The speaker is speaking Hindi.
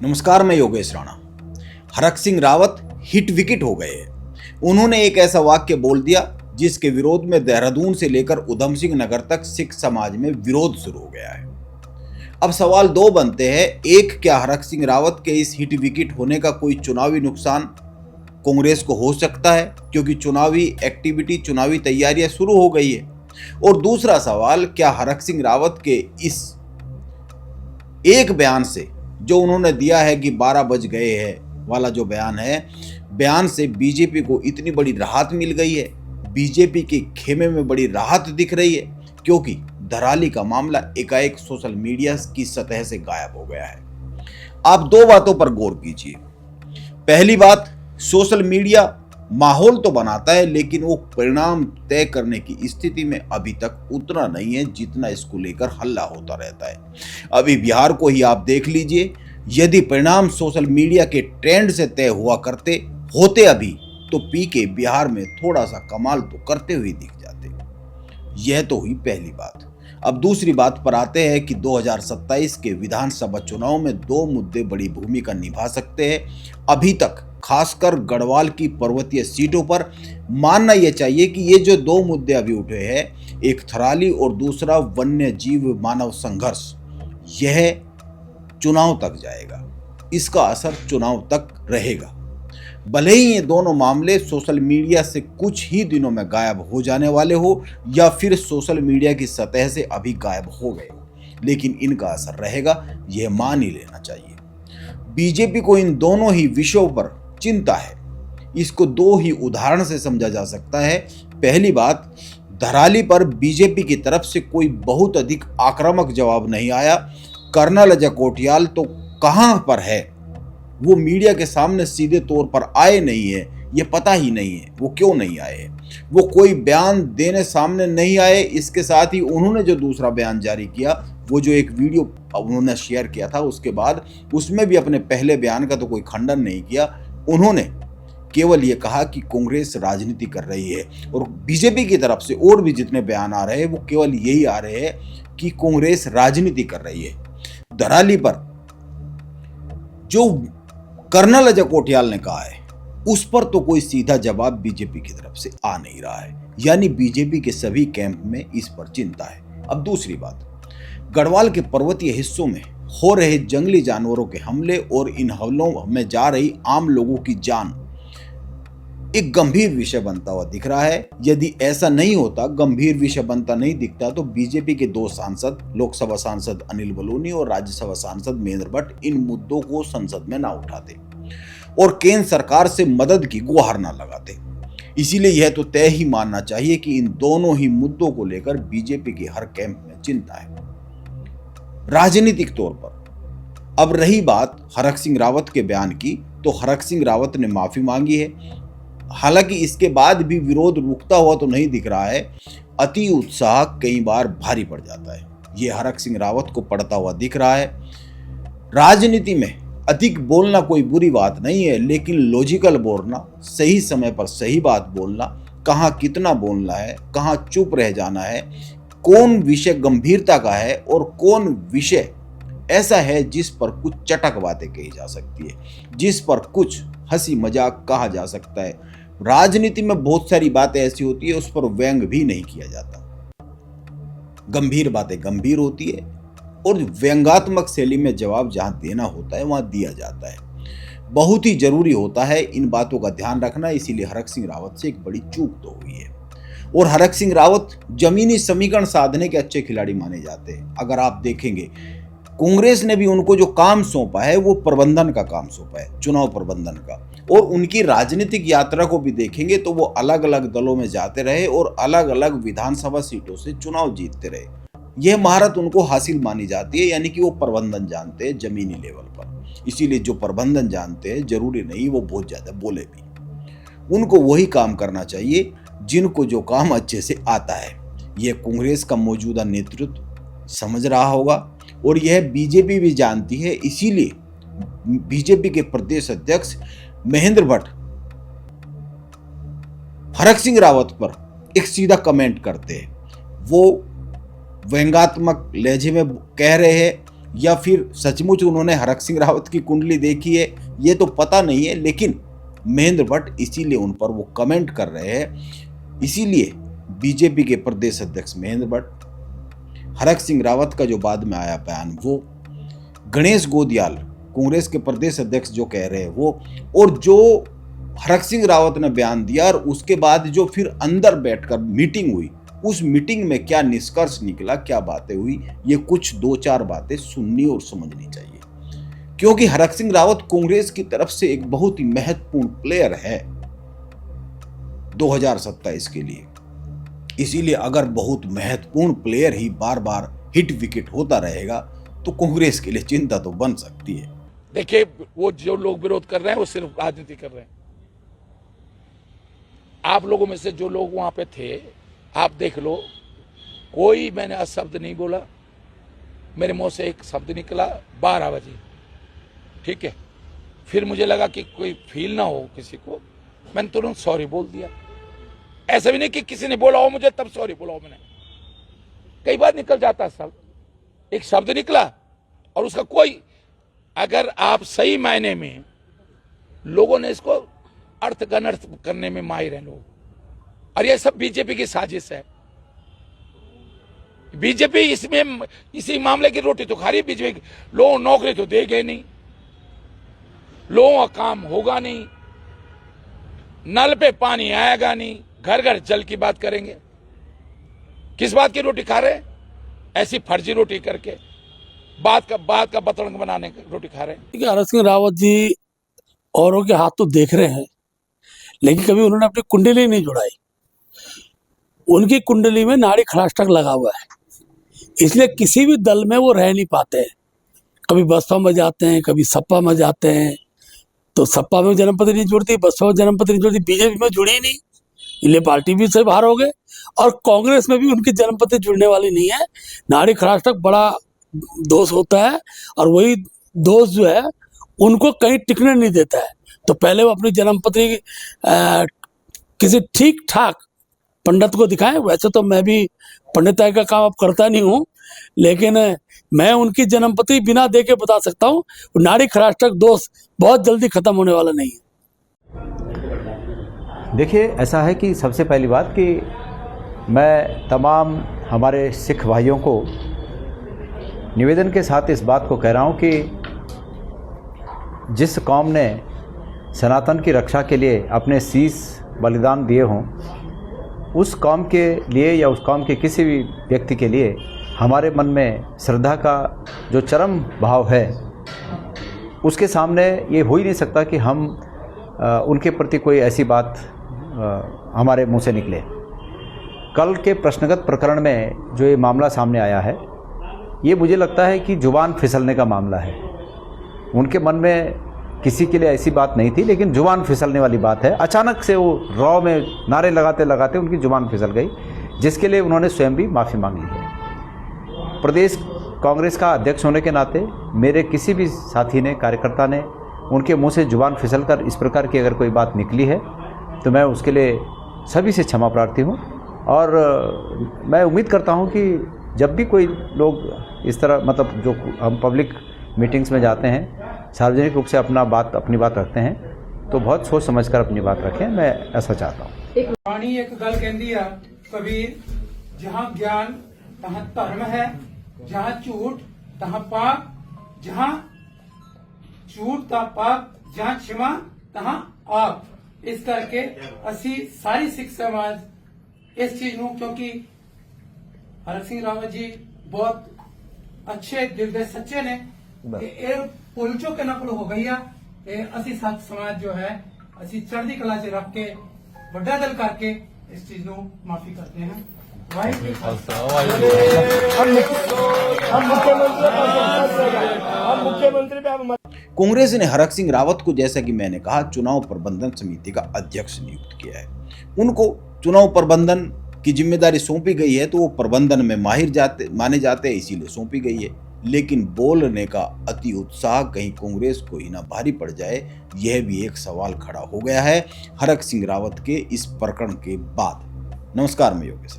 नमस्कार, मैं योगेश राणा। हरक सिंह रावत हिट विकेट हो गए हैं। उन्होंने एक ऐसा वाक्य बोल दिया जिसके विरोध में देहरादून से लेकर उधम सिंह नगर तक सिख समाज में विरोध शुरू हो गया है। अब सवाल दो बनते हैं। एक, क्या हरक सिंह रावत के इस हिट विकेट होने का कोई चुनावी नुकसान कांग्रेस को हो सकता है, क्योंकि चुनावी एक्टिविटी, चुनावी तैयारियां शुरू हो गई है। और दूसरा सवाल, क्या हरक सिंह रावत के इस एक बयान से, जो उन्होंने दिया है कि 12 बज गए हैं वाला जो बयान है, बयान से बीजेपी को इतनी बड़ी राहत मिल गई है, बीजेपी के खेमे में बड़ी राहत दिख रही है, क्योंकि धराली का मामला एकाएक सोशल मीडिया की सतह से गायब हो गया है। आप दो बातों पर गौर कीजिए। पहली बात, सोशल मीडिया माहौल तो बनाता है, लेकिन वो परिणाम तय करने की स्थिति में अभी तक उतना नहीं है जितना इसको लेकर हल्ला होता रहता है। अभी बिहार को ही आप देख लीजिए। यदि परिणाम सोशल मीडिया के ट्रेंड से तय हुआ करते होते अभी, तो पीके बिहार में थोड़ा सा कमाल तो करते हुए दिख जाते। यह तो हुई पहली बात। अब दूसरी बात पर आते हैं कि 2027 के विधानसभा चुनाव में दो मुद्दे बड़ी भूमिका निभा सकते हैं। अभी तक खासकर गढ़वाल की पर्वतीय सीटों पर मानना यह चाहिए कि ये जो दो मुद्दे अभी उठे हैं, एक थराली और दूसरा वन्य जीव मानव संघर्ष, यह चुनाव तक जाएगा। इसका असर चुनाव तक रहेगा। भले ही ये दोनों मामले सोशल मीडिया से कुछ ही दिनों में गायब हो जाने वाले हो, या फिर सोशल मीडिया की सतह से अभी गायब हो गए हो, लेकिन इनका असर रहेगा, यह मान ही लेना चाहिए। बीजेपी को इन दोनों ही विषयों पर चिंता है। इसको दो ही उदाहरण से समझा जा सकता है। पहली बात, धराली पर बीजेपी की तरफ से कोई बहुत अधिक आक्रामक जवाब नहीं आया। कर्नल अजय कोटियाल तो कहां पर है, वो मीडिया के सामने सीधे तौर पर आए नहीं है। ये पता ही नहीं है वो क्यों नहीं आए। वो कोई बयान देने सामने नहीं आए। इसके साथ ही उन्होंने जो दूसरा बयान जारी किया, वो जो एक वीडियो उन्होंने शेयर किया था, उसके बाद उसमें भी अपने पहले बयान का तो कोई खंडन नहीं किया। उन्होंने केवल ये कहा कि कांग्रेस राजनीति कर रही है, और बीजेपी की तरफ से और भी जितने बयान आ रहे हैं वो केवल यही आ रहे हैं कि कांग्रेस राजनीति कर रही है। धराली पर जो कर्नल अजय कोटियाल ने कहा है, उस पर तो कोई सीधा जवाब बीजेपी की तरफ से आ नहीं रहा है। यानी बीजेपी के सभी कैंप में इस पर चिंता है। अब दूसरी बात, गढ़वाल के पर्वतीय हिस्सों में हो रहे जंगली जानवरों के हमले और इन हमलों में जा रही आम लोगों की जान एक गंभीर विषय बनता हुआ दिख रहा है। यदि ऐसा नहीं होता, गंभीर विषय बनता नहीं दिखता, तो बीजेपी के दो सांसद, लोकसभा सांसद अनिल बलूनी और राज्यसभा सांसद महेंद्र भट्ट, इन मुद्दों को संसद में ना उठाते और केंद्र सरकार से मदद की गुहार ना लगाते। इसीलिए यह तो तय ही मानना चाहिए कि इन दोनों ही मुद्दों को लेकर बीजेपी के हर कैंप में चिंता है, राजनीतिक तौर पर। अब रही बात हरक सिंह रावत के बयान की, तो हरक सिंह रावत ने माफी मांगी है। हालांकि इसके बाद भी विरोध रुकता हुआ तो नहीं दिख रहा है। अति उत्साह कई बार भारी पड़ जाता है, ये हरक सिंह रावत को पड़ता हुआ दिख रहा है। राजनीति में अधिक बोलना कोई बुरी बात नहीं है, लेकिन लॉजिकल बोलना, सही समय पर सही बात बोलना, कहाँ कितना बोलना है, कहाँ चुप रह जाना है, कौन विषय गंभीरता का है और कौन विषय ऐसा है जिस पर कुछ चटक बातें कही जा सकती है, जिस पर कुछ हंसी मजाक कहा जा सकता है। राजनीति में बहुत सारी बातें ऐसी होती है, उस पर व्यंग भी नहीं किया जाता। गंभीर बातें गंभीर होती है और व्यंगात्मक शैली में जवाब जहां देना होता है वहां दिया जाता है। बहुत ही जरूरी होता है इन बातों का ध्यान रखना। इसीलिए हरक सिंह रावत से एक बड़ी चूक तो हुई है। और हरक सिंह रावत जमीनी समीकरण साधने के अच्छे खिलाड़ी माने जाते हैं। अगर आप देखेंगे, कांग्रेस ने भी उनको जो काम सौंपा है वो प्रबंधन का काम सौंपा है, चुनाव प्रबंधन का। और उनकी राजनीतिक यात्रा को भी देखेंगे तो वो अलग अलग दलों में जाते रहे और अलग अलग विधानसभा सीटों से चुनाव जीतते रहे। यह महारत उनको हासिल मानी जाती है, यानी कि वो प्रबंधन जानते हैं जमीनी लेवल पर। इसीलिए जो प्रबंधन जानते हैं, जरूरी नहीं वो बहुत ज्यादा बोले भी। उनको वही काम करना चाहिए जिनको जो काम अच्छे से आता है। यह कांग्रेस का मौजूदा नेतृत्व समझ रहा होगा और यह बीजेपी भी जानती है। इसीलिए बीजेपी के प्रदेश अध्यक्ष महेंद्र भट्ट हरक सिंह रावत पर एक सीधा कमेंट करते हैं। वो व्यंगात्मक लहजे में कह रहे हैं या फिर सचमुच उन्होंने हरक सिंह रावत की कुंडली देखी है, ये तो पता नहीं है। लेकिन महेंद्र भट्ट इसीलिए उन पर वो कमेंट कर रहे हैं। इसीलिए बीजेपी के प्रदेश अध्यक्ष महेंद्र भट्ट, हरक सिंह रावत का जो बाद में आया बयान वो, गणेश गोदियाल कांग्रेस के प्रदेश अध्यक्ष जो कह रहे हैं वो, और जो हरक सिंह रावत ने बयान दिया और उसके बाद जो फिर अंदर बैठकर मीटिंग हुई, उस मीटिंग में क्या निष्कर्ष निकला, क्या बातें हुई, ये कुछ 2-4 बातें सुननी और समझनी चाहिए। क्योंकि हरक सिंह रावत कांग्रेस की तरफ से एक बहुत ही महत्वपूर्ण प्लेयर है 2027 के लिए। इसीलिए अगर बहुत महत्वपूर्ण प्लेयर ही बार बार हिट विकेट होता रहेगा तो कांग्रेस के लिए चिंता तो बन सकती है। देखिए, वो जो लोग विरोध कर रहे हैं वो सिर्फ राजनीति कर रहे हैं। आप लोगों में से जो लोग वहां पे थे, आप देख लो, कोई मैंने अशब्द नहीं बोला, मेरे मुंह से एक शब्द निकला 12 बजे, ठीक है। फिर मुझे लगा कि कोई फील ना हो किसी को, मैंने तुरंत सॉरी बोल दिया। ऐसा भी नहीं कि किसी ने बोला हो मुझे तब सॉरी बोला हो मैंने, कई बार निकल जाता शब्द, एक शब्द निकला और उसका कोई, अगर आप सही मायने में, लोगों ने इसको अर्थ अनर्थ करने में माहिर हैं लोग, और ये सब बीजेपी की साजिश है। बीजेपी इसमें, इसी मामले की रोटी तो खा रही है बीजेपी। लोगों को नौकरी तो देंगे नहीं, लोगों का काम होगा नहीं, नल पे पानी आएगा नहीं, घर घर जल की बात करेंगे। किस बात की रोटी खा रहे हैं? ऐसी फर्जी रोटी करके, बात का बतरंग बनाने की रोटी खा रहे हैं। हरक सिंह रावत जी औरों के हाथ तो देख रहे हैं, लेकिन कभी उन्होंने अपनी कुंडली नहीं जुड़ाई। उनकी कुंडली में नाड़ी खड़ाष्टक लगा हुआ है, इसलिए किसी भी दल में वो रह नहीं पाते हैं। कभी बसपा में जाते हैं, कभी सपा में जाते हैं, तो सपा में जन्मपत्री नहीं जुड़ती, बसपा में जन्मपत्री नहीं जुड़ती, बीजेपी में जुड़ी ही नहीं, इसलिए पार्टी भी से बाहर हो गए। और कांग्रेस में भी उनकी जन्मपत्री जुड़ने वाली नहीं है। नाड़ी खड़ाष्टक बड़ा दोष होता है, और वही दोष जो है उनको कहीं टिकने नहीं देता है। तो पहले वो अपनी जन्मपत्री किसी ठीक ठाक पंडित को दिखाएं। वैसे तो मैं भी पंडिताई का काम अब करता नहीं हूँ, लेकिन मैं उनकी जन्मपत्री बिना देखे बता सकता हूँ, नाड़ी खड़ाष्टक दोष बहुत जल्दी खत्म होने वाला नहीं है। देखिए, ऐसा है कि सबसे पहली बात कि मैं तमाम हमारे सिख भाइयों को निवेदन के साथ इस बात को कह रहा हूँ कि जिस कौम ने सनातन की रक्षा के लिए अपने शीश बलिदान दिए हों, उस कौम के लिए या उस कौम के किसी भी व्यक्ति के लिए हमारे मन में श्रद्धा का जो चरम भाव है, उसके सामने ये हो ही नहीं सकता कि हम उनके प्रति कोई ऐसी बात हमारे मुंह से निकले। कल के प्रश्नगत प्रकरण में जो ये मामला सामने आया है, ये मुझे लगता है कि जुबान फिसलने का मामला है। उनके मन में किसी के लिए ऐसी बात नहीं थी, लेकिन जुबान फिसलने वाली बात है। अचानक से वो रॉ में नारे लगाते लगाते उनकी जुबान फिसल गई, जिसके लिए उन्होंने स्वयं भी माफ़ी मांग ली है। प्रदेश कांग्रेस का अध्यक्ष होने के नाते मेरे किसी भी साथी ने, कार्यकर्ता ने, उनके मुंह से जुबान फिसल कर इस प्रकार की अगर कोई बात निकली है तो मैं उसके लिए सभी से क्षमा प्रार्थी हूँ। और मैं उम्मीद करता हूँ कि जब भी कोई लोग इस तरह, मतलब जो हम पब्लिक मीटिंग्स में जाते हैं, सार्वजनिक रूप से अपनी बात रखते हैं, तो बहुत सोच समझकर अपनी बात रखें। मैं ऐसा चाहता हूँ। वाणी एक गल कहती है कबीर, जहाँ ज्ञान तहाँ धर्म है, जहाँ झूठ तहाँ पाप, जहाँ झूठ तहाँ पाप, जहाँ क्षमा तहाँ आप। इस करके असी सारी सिख समाज इस चीज ਨੂੰ, क्योंकि हरक सिंह रावत जी बहुत अच्छे दिल दे सच्चे ने, ਇਹ ਭੁੱਲ ਚੁੱਕ ਇਹਨਾਂ ਕੋਲ ਹੋ ਗਈ ਆ। ਤੇ ਅਸੀਂ ਸੱਤ ਸਮਾਜ ਜੋ ਹੈ ਅਸੀਂ ਚੜ੍ਹਦੀ ਕਲਾ 'ਚ ਰੱਖ ਕੇ ਵੱਡਾ ਦਿਲ ਕਰਕੇ ਇਸ ਚੀਜ਼ ਨੂੰ ਮਾਫੀ ਕਰਦੇ ਹਾਂ। ਵਾਹਿਗੁਰੂ ਜੀ ਕਾ ਖਾਲਸਾ, हम मुख्यमंत्री पे कांग्रेस ने हरक सिंह रावत को, जैसा कि मैंने कहा, चुनाव प्रबंधन समिति का अध्यक्ष नियुक्त किया है। उनको चुनाव प्रबंधन की जिम्मेदारी सौंपी गई है, तो वो प्रबंधन में माहिर माने जाते हैं, इसीलिए सौंपी गई है। लेकिन बोलने का अति उत्साह कहीं कांग्रेस को ही ना भारी पड़ जाए, यह भी एक सवाल खड़ा हो गया है हरक सिंह रावत के इस प्रकरण के बाद। नमस्कार, मैं योगेश।